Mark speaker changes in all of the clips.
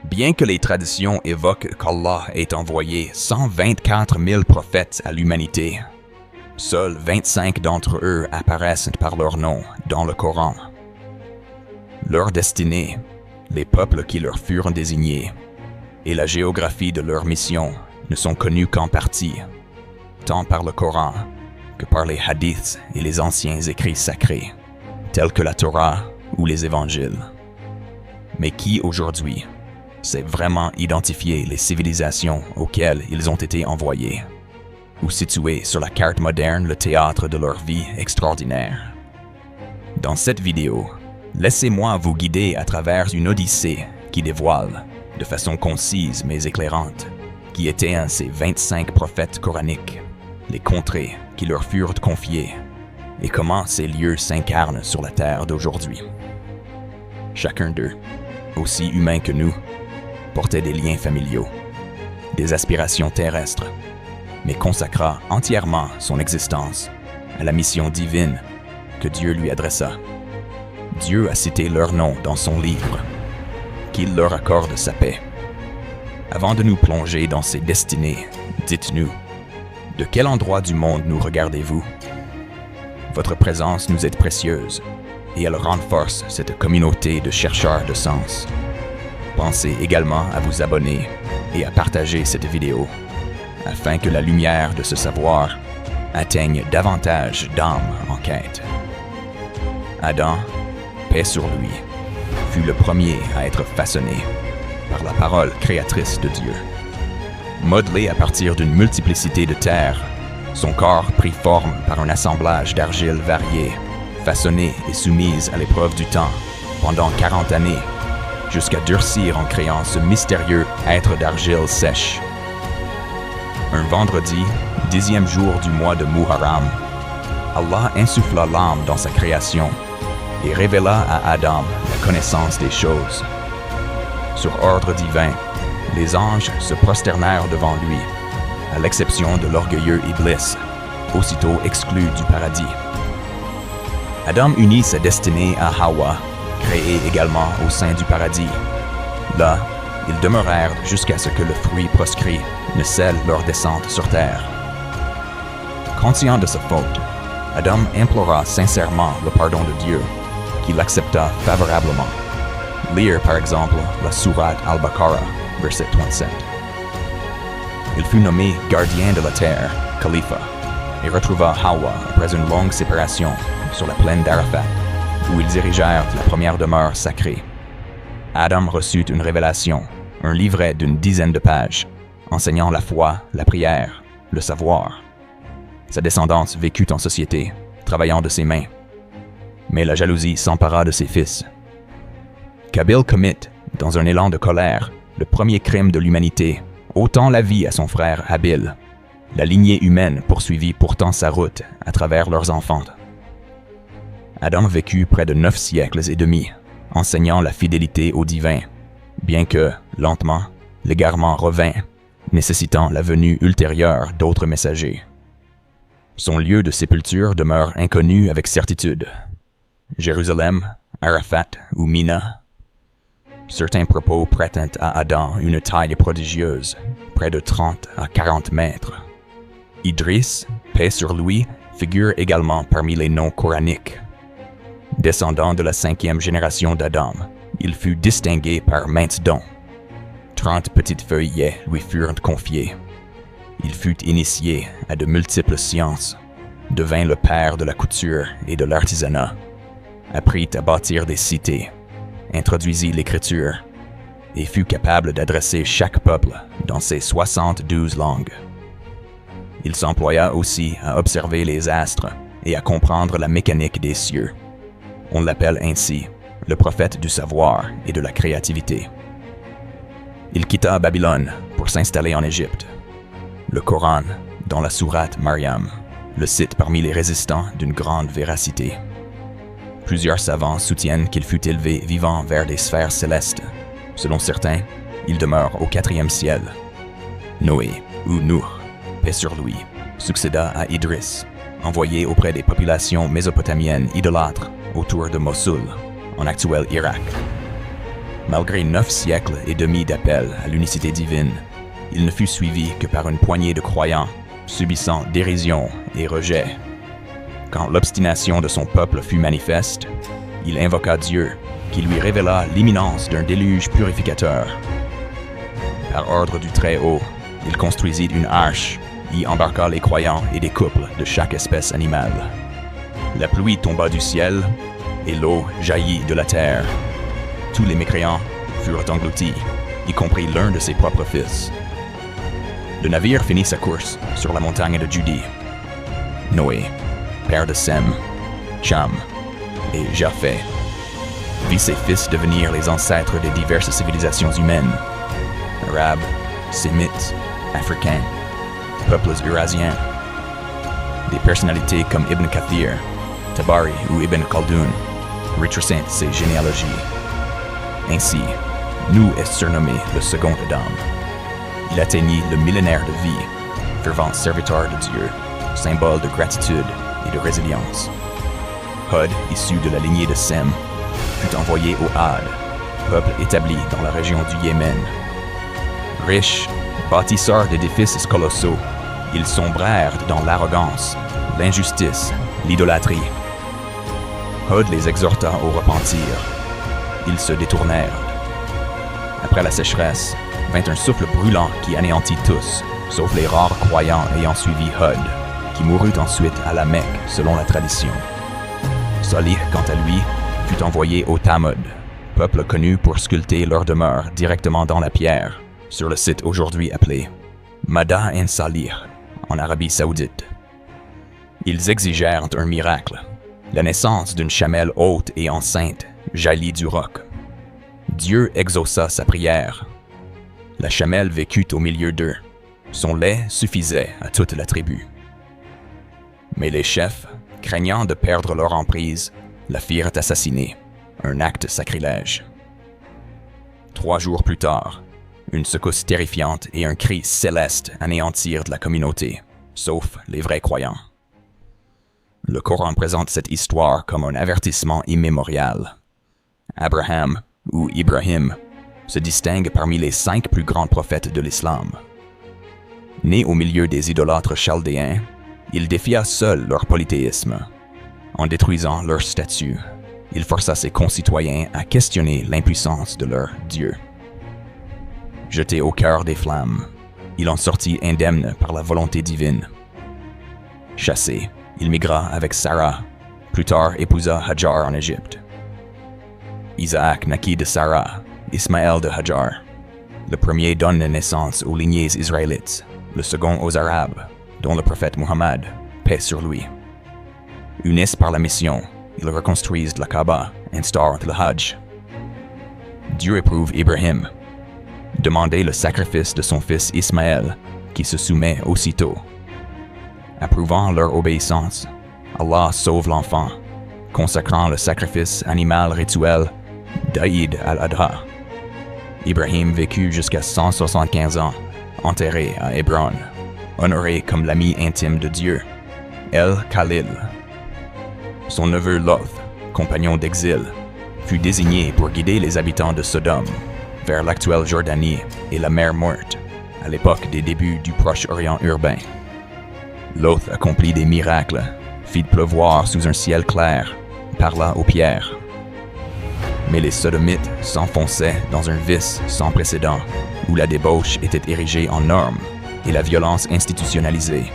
Speaker 1: Bien que les traditions évoquent qu'Allah ait envoyé 124 000 prophètes à l'humanité, seuls 25 d'entre eux apparaissent par leur nom dans le Coran. Leur destinée, les peuples qui leur furent désignés, et la géographie de leur mission ne sont connus qu'en partie, tant par le Coran que par les hadiths et les anciens écrits sacrés, tels que la Torah ou les évangiles. Mais qui aujourd'hui sait vraiment identifier les civilisations auxquelles ils ont été envoyés, ou situer sur la carte moderne le théâtre de leur vie extraordinaire? Dans cette vidéo, laissez-moi vous guider à travers une odyssée qui dévoile, de façon concise mais éclairante, qui étaient ces 25 prophètes coraniques, les contrées qui leur furent confiées, et comment ces lieux s'incarnent sur la terre d'aujourd'hui. Chacun d'eux, aussi humain que nous, portait des liens familiaux, des aspirations terrestres, mais consacra entièrement son existence à la mission divine que Dieu lui adressa. Dieu a cité leur nom dans son livre, qu'il leur accorde sa paix. Avant de nous plonger dans ces destinées, dites-nous, de quel endroit du monde nous regardez-vous? Votre présence nous est précieuse et elle renforce cette communauté de chercheurs de sens. Pensez également à vous abonner et à partager cette vidéo afin que la lumière de ce savoir atteigne davantage d'âmes en quête. Adam, paix sur lui, fut le premier à être façonné par la parole créatrice de Dieu. Modelé à partir d'une multiplicité de terres, son corps prit forme par un assemblage d'argiles variées, façonnées et soumises à l'épreuve du temps pendant 40 années, jusqu'à durcir en créant ce mystérieux être d'argile sèche. Un vendredi, 10e jour du mois de Muharram, Allah insuffla l'âme dans sa création et révéla à Adam la connaissance des choses. Sur ordre divin, les anges se prosternèrent devant lui, à l'exception de l'orgueilleux Iblis, aussitôt exclu du paradis. Adam unit sa destinée à Hawa, créée également au sein du paradis. Là, ils demeurèrent jusqu'à ce que le fruit proscrit ne scelle leur descente sur terre. Conscient de sa faute, Adam implora sincèrement le pardon de Dieu, qui l'accepta favorablement. Lire par exemple la sourate Al-Baqarah, verset 37. Il fut nommé gardien de la terre, Khalifa, et retrouva Hawa après une longue séparation sur la plaine d'Arafat, où ils dirigèrent la première demeure sacrée. Adam reçut une révélation, un livret d'une dizaine de pages, enseignant la foi, la prière, le savoir. Sa descendance vécut en société, travaillant de ses mains. Mais la jalousie s'empara de ses fils. Qabil commit, dans un élan de colère, le premier crime de l'humanité, ôtant la vie à son frère Habil. La lignée humaine poursuivit pourtant sa route à travers leurs enfants. Adam vécut près de 9 siècles et demi, enseignant la fidélité au divin, bien que, lentement, l'égarement revint, nécessitant la venue ultérieure d'autres messagers. Son lieu de sépulture demeure inconnu avec certitude. Jérusalem, Arafat ou Mina. Certains propos prêtent à Adam une taille prodigieuse, près de 30 à 40 mètres. Idris, paix sur lui, figure également parmi les noms coraniques. Descendant de la 5e génération d'Adam, il fut distingué par maintes dons. 30 petites feuillets lui furent confiées. Il fut initié à de multiples sciences, devint le père de la couture et de l'artisanat, apprit à bâtir des cités, introduisit l'écriture, et fut capable d'adresser chaque peuple dans ses 72 langues. Il s'employa aussi à observer les astres et à comprendre la mécanique des cieux. On l'appelle ainsi le prophète du savoir et de la créativité. Il quitta Babylone pour s'installer en Égypte. Le Coran, dans la sourate Maryam, le cite parmi les résistants d'une grande véracité. Plusieurs savants soutiennent qu'il fut élevé vivant vers des sphères célestes. Selon certains, il demeure au 4e ciel. Noé, ou Nuh, paix sur lui, succéda à Idris, envoyé auprès des populations mésopotamiennes idolâtres autour de Mossoul, en actuel Irak. Malgré 9 siècles et demi d'appel à l'unicité divine, il ne fut suivi que par une poignée de croyants, subissant dérision et rejet. Quand l'obstination de son peuple fut manifeste, il invoqua Dieu, qui lui révéla l'imminence d'un déluge purificateur. Par ordre du Très-Haut, il construisit une arche, y embarqua les croyants et des couples de chaque espèce animale. La pluie tomba du ciel, et l'eau jaillit de la terre. Tous les mécréants furent engloutis, y compris l'un de ses propres fils. Le navire finit sa course sur la montagne de Judée. Noé, père de Sem, Cham et Japheth, vit ses fils devenir les ancêtres des diverses civilisations humaines. Arabes, Sémites, Africains, peuples eurasiens. Des personnalités comme Ibn Kathir, Tabari ou Ibn Khaldun retracent ses généalogies. Ainsi, Nous est surnommé le second Adam. Il atteignit le millénaire de vie, fervent serviteur de Dieu, symbole de gratitude et de résilience. Hud, issu de la lignée de Sem, fut envoyé au Had, peuple établi dans la région du Yémen. Riches, bâtisseurs d'édifices colossaux, ils sombrèrent dans l'arrogance, l'injustice, l'idolâtrie. Hud les exhorta au repentir. Ils se détournèrent. Après la sécheresse, vint un souffle brûlant qui anéantit tous, sauf les rares croyants ayant suivi Hud, qui mourut ensuite à la Mecque selon la tradition. Salih, quant à lui, fut envoyé au Thamud, peuple connu pour sculpter leur demeure directement dans la pierre, sur le site aujourd'hui appelé Mada en Salih, en Arabie Saoudite. Ils exigèrent un miracle, la naissance d'une chamelle haute et enceinte, jaillie du roc. Dieu exauça sa prière. La chamelle vécut au milieu d'eux. Son lait suffisait à toute la tribu. Mais les chefs, craignant de perdre leur emprise, la firent assassiner, un acte sacrilège. 3 jours plus tard, une secousse terrifiante et un cri céleste anéantirent la communauté, sauf les vrais croyants. Le Coran présente cette histoire comme un avertissement immémorial. Abraham, ou Ibrahim, se distingue parmi les 5 plus grands prophètes de l'islam. Né au milieu des idolâtres chaldéens, il défia seul leur polythéisme. En détruisant leur statue, il força ses concitoyens à questionner l'impuissance de leur Dieu. Jeté au cœur des flammes, il en sortit indemne par la volonté divine. Chassé, il migra avec Sarah, plus tard épousa Hajar en Égypte. Isaac naquit de Sarah, Ismaël de Hajar. Le premier donne naissance aux lignées israélites, le second aux Arabes, dont le prophète Muhammad, paix sur lui. Unis par la mission, ils reconstruisent la Kaaba, instaurent le Hajj. Dieu éprouve Ibrahim. Demandez le sacrifice de son fils Ismaël, qui se soumet aussitôt. Approuvant leur obéissance, Allah sauve l'enfant, consacrant le sacrifice animal rituel d'Aïd al-Adha. Ibrahim vécut jusqu'à 175 ans, enterré à Hébron, honoré comme l'ami intime de Dieu, El-Khalil. Son neveu Loth, compagnon d'exil, fut désigné pour guider les habitants de Sodome vers l'actuelle Jordanie et la mer Morte, à l'époque des débuts du Proche-Orient urbain. Loth accomplit des miracles, fit pleuvoir sous un ciel clair, parla aux pierres. Mais les Sodomites s'enfonçaient dans un vice sans précédent, où la débauche était érigée en norme et la violence institutionnalisée.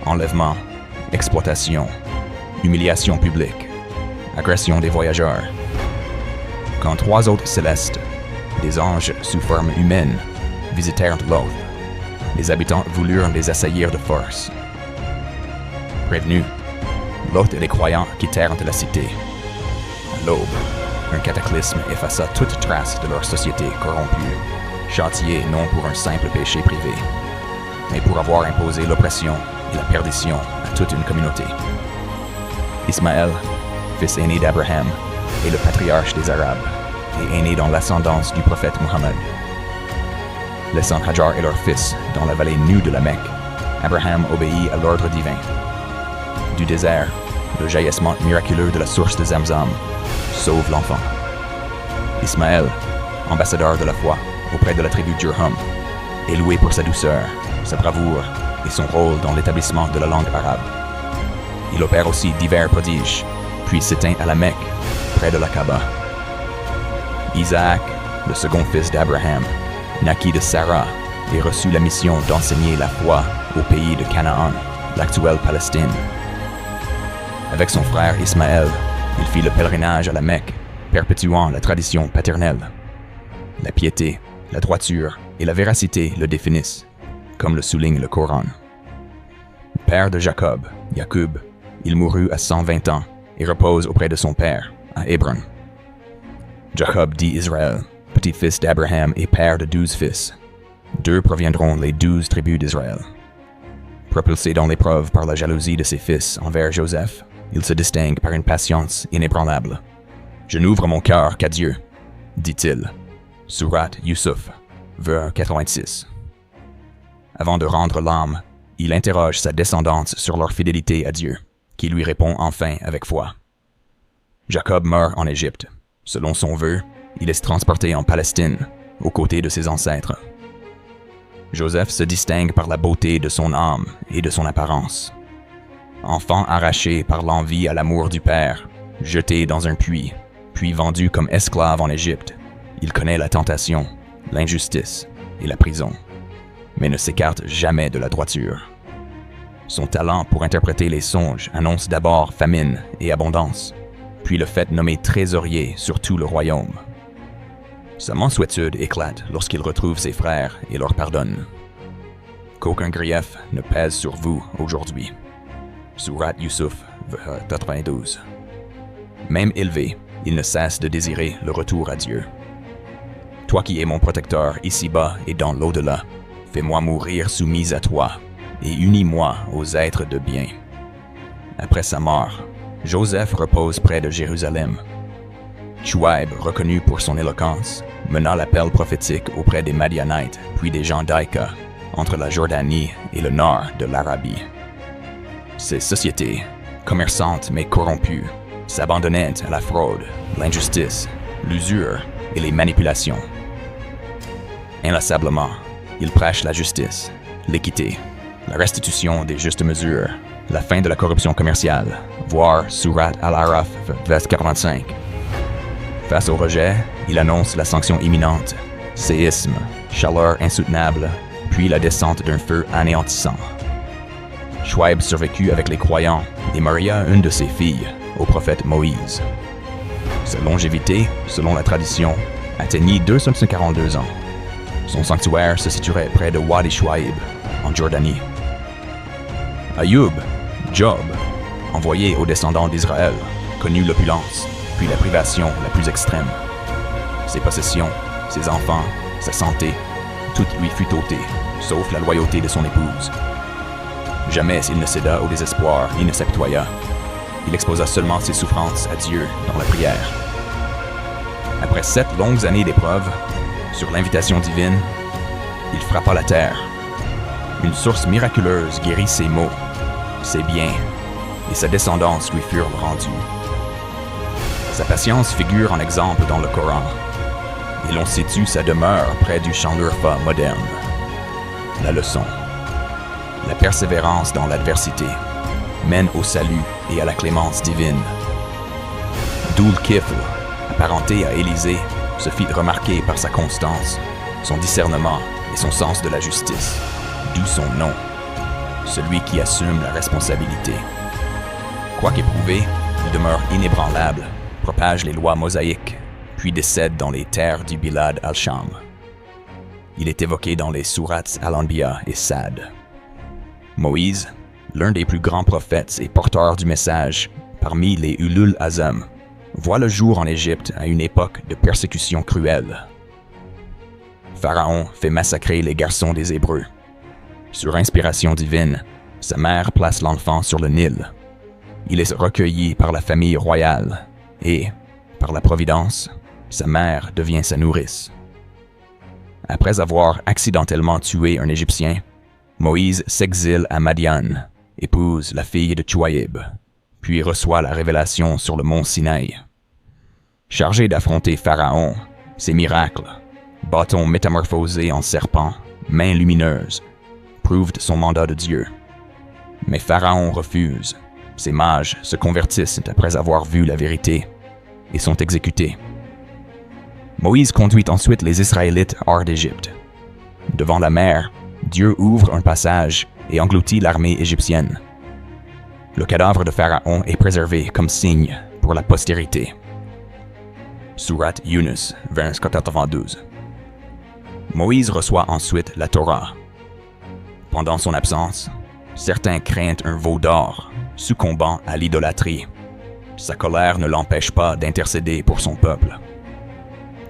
Speaker 1: Enlèvement, exploitation, humiliation publique, agression des voyageurs. Quand 3 autres célestes, des anges sous forme humaine, visitèrent Loth, les habitants voulurent les assaillir de force. Prévenus, Loth et les croyants quittèrent la cité. À l'aube, un cataclysme effaça toute trace de leur société corrompue, châtiée non pour un simple péché privé, mais pour avoir imposé l'oppression et la perdition à toute une communauté. Ismaël, fils aîné d'Abraham, est le patriarche des Arabes, et aîné dans l'ascendance du prophète Muhammad. Laissant Hajar et leurs fils dans la vallée nue de la Mecque, Abraham obéit à l'ordre divin. Du désert, le jaillissement miraculeux de la source de Zamzam sauve l'enfant. Ismaël, ambassadeur de la foi auprès de la tribu Jurhum, est loué pour sa douceur, sa bravoure et son rôle dans l'établissement de la langue arabe. Il opère aussi divers prodiges, puis s'éteint à la Mecque, près de la Kaaba. Isaac, le second fils d'Abraham, naquit de Sarah et reçut la mission d'enseigner la foi au pays de Canaan, l'actuelle Palestine. Avec son frère Ismaël, il fit le pèlerinage à la Mecque, perpétuant la tradition paternelle. La piété, la droiture et la véracité le définissent, comme le souligne le Coran. Père de Jacob, Jacob, il mourut à 120 ans et repose auprès de son père, à Hébron. Jacob dit Israël, petit-fils d'Abraham et père de 12 fils. D'eux proviendront les 12 tribus d'Israël. Propulsé dans l'épreuve par la jalousie de ses fils envers Joseph, il se distingue par une patience inébranlable. « Je n'ouvre mon cœur qu'à Dieu », dit-il. Surat Yusuf, vers 86. Avant de rendre l'âme, il interroge sa descendance sur leur fidélité à Dieu, qui lui répond enfin avec foi. Jacob meurt en Égypte. Selon son vœu, il est transporté en Palestine, aux côtés de ses ancêtres. Joseph se distingue par la beauté de son âme et de son apparence. Enfant arraché par l'envie à l'amour du père, jeté dans un puits, puis vendu comme esclave en Égypte, il connaît la tentation, l'injustice et la prison, mais ne s'écarte jamais de la droiture. Son talent pour interpréter les songes annonce d'abord famine et abondance, puis le fait nommé trésorier sur tout le royaume. Sa mansuétude éclate lorsqu'il retrouve ses frères et leur pardonne. Qu'aucun grief ne pèse sur vous aujourd'hui. Surat Yusuf, 92. Même élevé, il ne cesse de désirer le retour à Dieu. Toi qui es mon protecteur ici-bas et dans l'au-delà, fais-moi mourir soumise à toi et unis-moi aux êtres de bien. Après sa mort, Joseph repose près de Jérusalem. Chouaib, reconnu pour son éloquence, mena l'appel prophétique auprès des Madianites puis des gens d'Aïka, entre la Jordanie et le nord de l'Arabie. Ces sociétés, commerçantes mais corrompues, s'abandonnaient à la fraude, l'injustice, l'usure et les manipulations. Inlassablement, il prêche la justice, l'équité, la restitution des justes mesures, la fin de la corruption commerciale, voir Surat Al-Araf, verset 45. Face au rejet, il annonce la sanction imminente, séisme, chaleur insoutenable, puis la descente d'un feu anéantissant. Chouaib survécut avec les croyants et maria une de ses filles au prophète Moïse. Sa longévité, selon la tradition, atteignit 242 ans. Son sanctuaire se situerait près de Wadi Chouaib, en Jordanie. Ayoub, Job, envoyé aux descendants d'Israël, connut l'opulence, puis la privation la plus extrême. Ses possessions, ses enfants, sa santé, tout lui fut ôté, sauf la loyauté de son épouse. Jamais il ne céda au désespoir ni ne s'apitoya. Il exposa seulement ses souffrances à Dieu dans la prière. Après 7 longues années d'épreuve, sur l'invitation divine, il frappa la terre. Une source miraculeuse guérit ses maux, ses biens, et sa descendance lui furent rendus. Sa patience figure en exemple dans le Coran, et l'on situe sa demeure près du champ d'Urfa moderne. La leçon. La persévérance dans l'adversité mène au salut et à la clémence divine. Dhul-Kifl, apparenté à Élisée, se fit remarquer par sa constance, son discernement et son sens de la justice, d'où son nom, celui qui assume la responsabilité. Quoiqu'éprouvé, il demeure inébranlable, propage les lois mosaïques, puis décède dans les terres du Bilad al-Sham. Il est évoqué dans les sourats Al-Anbiya et Sad. Moïse, l'un des plus grands prophètes et porteurs du message parmi les Ulul Azam, voit le jour en Égypte à une époque de persécution cruelle. Pharaon fait massacrer les garçons des Hébreux. Sur inspiration divine, sa mère place l'enfant sur le Nil. Il est recueilli par la famille royale et, par la providence, sa mère devient sa nourrice. Après avoir accidentellement tué un Égyptien, Moïse s'exile à Madian, épouse la fille de Chouaïb, puis reçoit la révélation sur le mont Sinaï. Chargé d'affronter Pharaon, Ses miracles, bâton métamorphosé en serpent, mains lumineuses, prouvent son mandat de Dieu. Mais Pharaon refuse. Ses mages se convertissent après avoir vu la vérité et sont exécutés. Moïse conduit ensuite les Israélites hors d'Égypte. Devant la mer, Dieu ouvre un passage et engloutit l'armée égyptienne. Le cadavre de Pharaon est préservé comme signe pour la postérité. Sourate Yunus, verset 92. Moïse reçoit ensuite la Torah. Pendant son absence, certains craignent un veau d'or, succombant à l'idolâtrie. Sa colère ne l'empêche pas d'intercéder pour son peuple.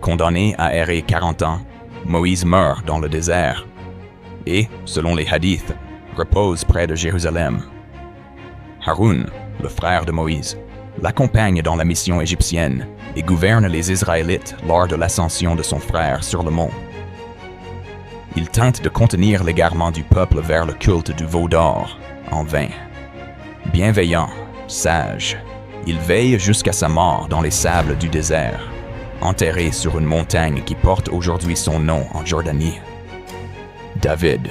Speaker 1: Condamné à errer 40 ans, Moïse meurt dans le désert et, selon les hadiths, repose près de Jérusalem. Haroun, le frère de Moïse, l'accompagne dans la mission égyptienne et gouverne les Israélites lors de l'ascension de son frère sur le mont. Il tente de contenir l'égarement du peuple vers le culte du veau d'or, en vain. Bienveillant, sage, il veille jusqu'à sa mort dans les sables du désert, enterré sur une montagne qui porte aujourd'hui son nom en Jordanie. David,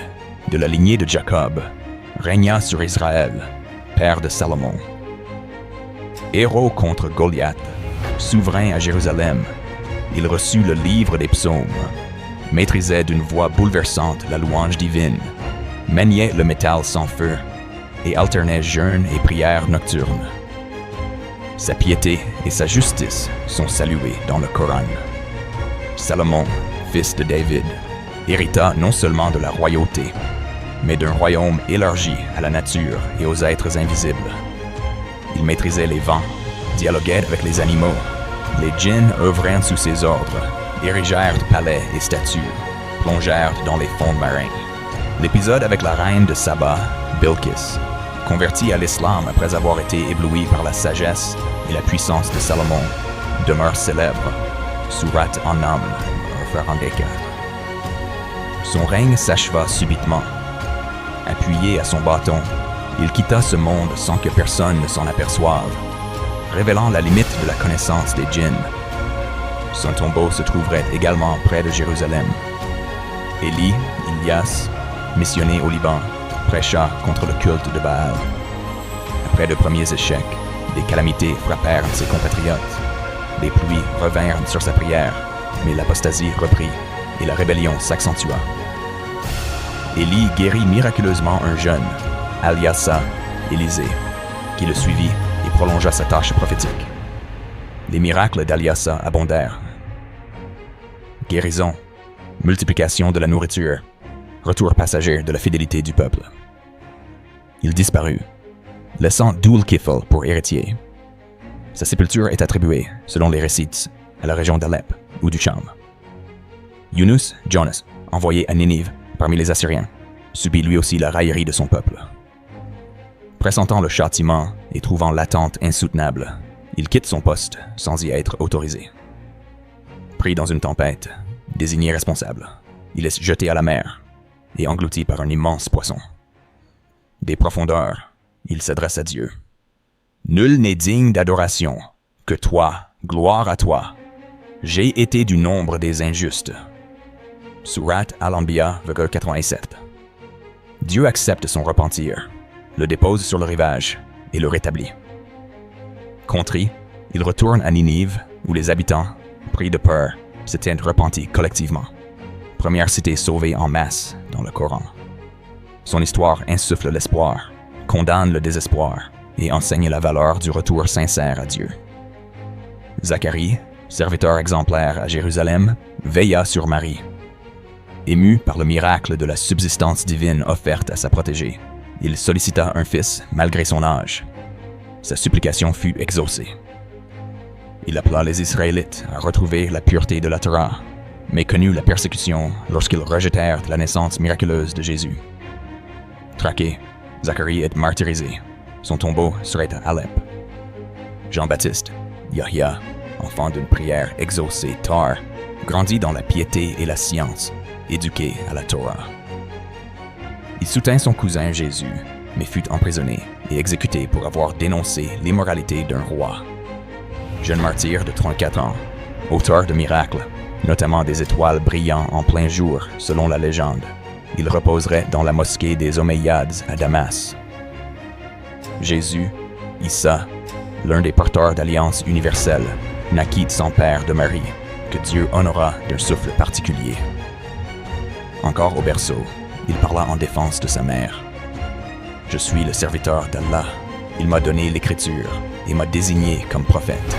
Speaker 1: de la lignée de Jacob, régna sur Israël, père de Salomon. Héros contre Goliath, souverain à Jérusalem, il reçut le livre des psaumes, maîtrisait d'une voix bouleversante la louange divine, maniait le métal sans feu et alternait jeûne et prière nocturne. Sa piété et sa justice sont saluées dans le Coran. Salomon, fils de David, hérita non seulement de la royauté, mais d'un royaume élargi à la nature et aux êtres invisibles. Il maîtrisait les vents, dialoguait avec les animaux. Les djinns œuvrant sous ses ordres, érigèrent palais et statues, plongèrent dans les fonds marins. L'épisode avec la reine de Saba, Bilqis, convertie à l'islam après avoir été éblouie par la sagesse et la puissance de Salomon, demeure célèbre. Sourate An-Naml, verset 44. Son règne s'acheva subitement. Appuyé à son bâton, il quitta ce monde sans que personne ne s'en aperçoive, révélant la limite de la connaissance des djinns. Son tombeau se trouverait également près de Jérusalem. Élie, Ilias, missionné au Liban, prêcha contre le culte de Baal. Après de premiers échecs, des calamités frappèrent ses compatriotes. Des pluies revinrent sur sa prière, mais l'apostasie reprit et la rébellion s'accentua. Élie guérit miraculeusement un jeune, Aliasa, Élisée, qui le suivit et prolongea sa tâche prophétique. Les miracles d'Aliasa abondèrent. Guérison, multiplication de la nourriture, retour passager de la fidélité du peuple. Il disparut, laissant Dhul-Kifl pour héritier. Sa sépulture est attribuée, selon les récits, à la région d'Alep ou du Cham. Yunus, Jonas, envoyé à Ninive parmi les Assyriens, subit lui aussi la raillerie de son peuple. Pressentant le châtiment et trouvant l'attente insoutenable, il quitte son poste sans y être autorisé. Pris dans une tempête, désigné responsable, il est jeté à la mer et englouti par un immense poisson. Des profondeurs, il s'adresse à Dieu. « Nul n'est digne d'adoration que toi, gloire à toi. J'ai été du nombre des injustes. » Sourate Al-Anbiya, verset 87. Dieu accepte son repentir, le dépose sur le rivage et le rétablit. Contrit, il retourne à Ninive, où les habitants, pris de peur, s'étaient repentis collectivement. Première cité sauvée en masse dans le Coran. Son histoire insuffle l'espoir, condamne le désespoir et enseigne la valeur du retour sincère à Dieu. Zacharie, serviteur exemplaire à Jérusalem, veilla sur Marie. Ému par le miracle de la subsistance divine offerte à sa protégée, il sollicita un fils malgré son âge. Sa supplication fut exaucée. Il appela les Israélites à retrouver la pureté de la Torah, mais connut la persécution lorsqu'ils rejetèrent la naissance miraculeuse de Jésus. Traqué, Zacharie est martyrisé. Son tombeau serait à Alep. Jean-Baptiste, Yahya, enfant d'une prière exaucée tard, grandit dans la piété et la science, éduqué à la Torah. Il soutint son cousin Jésus, mais fut emprisonné et exécuté pour avoir dénoncé l'immoralité d'un roi. Jeune martyr de 34 ans, auteur de miracles, notamment des étoiles brillant en plein jour, selon la légende. Il reposerait dans la mosquée des Omeyyades à Damas. Jésus, Issa, l'un des porteurs d'alliance universelle, naquit sans père de Marie, que Dieu honora d'un souffle particulier. Encore au berceau, il parla en défense de sa mère. « Je suis le serviteur d'Allah. Il m'a donné l'écriture et m'a désigné comme prophète. »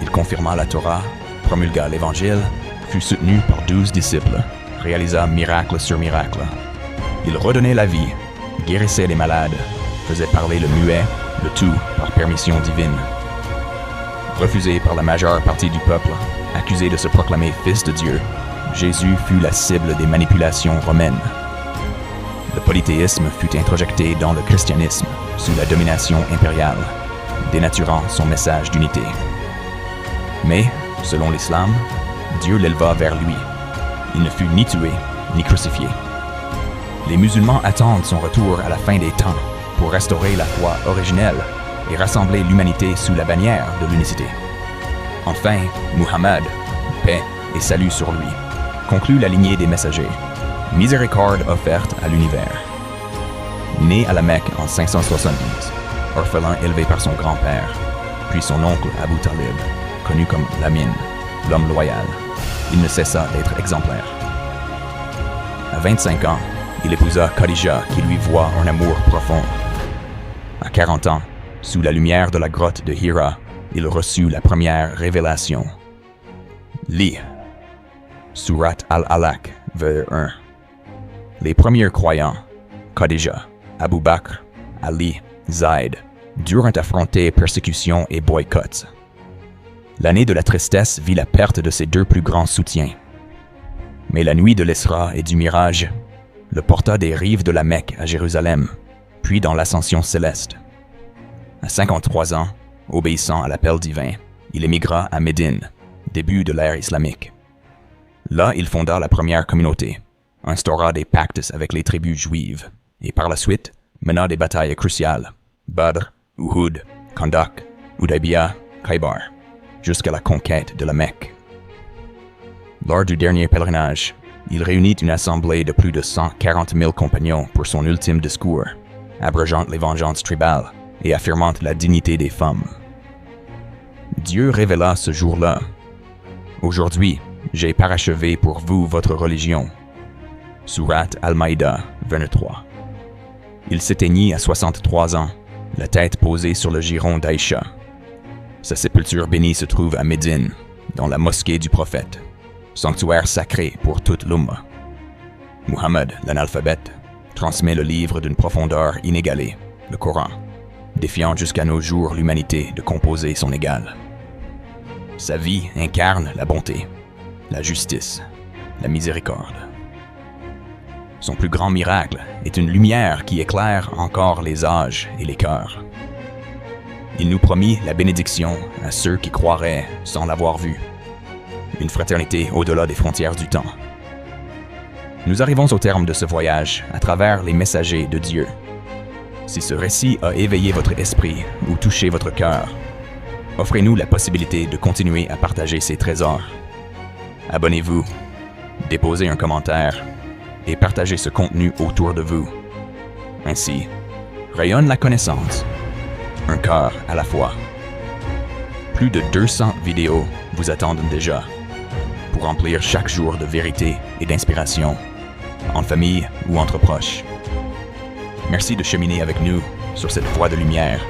Speaker 1: Il confirma la Torah, promulgua l'Évangile, fut soutenu par 12 disciples, réalisa miracle sur miracle. Il redonnait la vie, guérissait les malades, faisait parler le muet, le tout par permission divine. Refusé par la majeure partie du peuple, accusé de se proclamer fils de Dieu, Jésus fut la cible des manipulations romaines. Le polythéisme fut introjecté dans le christianisme sous la domination impériale, dénaturant son message d'unité. Mais, selon l'islam, Dieu l'éleva vers lui. Il ne fut ni tué, ni crucifié. Les musulmans attendent son retour à la fin des temps pour restaurer la foi originelle et rassembler l'humanité sous la bannière de l'unicité. Enfin, Muhammad, paix et salut sur lui, conclut la lignée des messagers, miséricorde offerte à l'univers. Né à la Mecque en 570, orphelin élevé par son grand-père, puis son oncle Abu Talib, connu comme Lamin, l'homme loyal, il ne cessa d'être exemplaire. À 25 ans, il épousa Khadija qui lui voua un amour profond. À 40 ans, sous la lumière de la grotte de Hira, il reçut la première révélation. Lis Surat Al-Alaq, vers 1. Les premiers croyants, Khadija, Abu Bakr, Ali, Zayd, durent affronter persécutions et boycotts. L'année de la tristesse vit la perte de ses deux plus grands soutiens. Mais la nuit de l'Isra et du Mirage le porta des rives de la Mecque à Jérusalem, puis dans l'ascension céleste. À 53 ans, obéissant à l'appel divin, il émigra à Médine, début de l'ère islamique. Là, il fonda la première communauté, instaura des pactes avec les tribus juives, et par la suite, mena des batailles cruciales, Badr, Uhud, Khandak, Hudaybiyah, Khaybar, jusqu'à la conquête de la Mecque. Lors du dernier pèlerinage, il réunit une assemblée de plus de 140 000 compagnons pour son ultime discours, abrégeant les vengeances tribales et affirmant la dignité des femmes. Dieu révéla ce jour-là. « Aujourd'hui, j'ai parachevé pour vous votre religion. » Surat Al-Maïda 23. Il s'éteignit à 63 ans, la tête posée sur le giron d'Aïcha. Sa sépulture bénie se trouve à Médine, dans la mosquée du prophète, sanctuaire sacré pour toute l'Umma. Muhammad, l'analphabète, transmet le livre d'une profondeur inégalée, le Coran, défiant jusqu'à nos jours l'humanité de composer son égal. Sa vie incarne la bonté, la justice, la miséricorde. Son plus grand miracle est une lumière qui éclaire encore les âges et les cœurs. Il nous promit la bénédiction à ceux qui croiraient sans l'avoir vu. Une fraternité au-delà des frontières du temps. Nous arrivons au terme de ce voyage à travers les messagers de Dieu. Si ce récit a éveillé votre esprit ou touché votre cœur, offrez-nous la possibilité de continuer à partager ces trésors. Abonnez-vous, déposez un commentaire et partagez ce contenu autour de vous. Ainsi, rayonne la connaissance, un cœur à la fois. Plus de 200 vidéos vous attendent déjà pour remplir chaque jour de vérité et d'inspiration, en famille ou entre proches. Merci de cheminer avec nous sur cette voie de lumière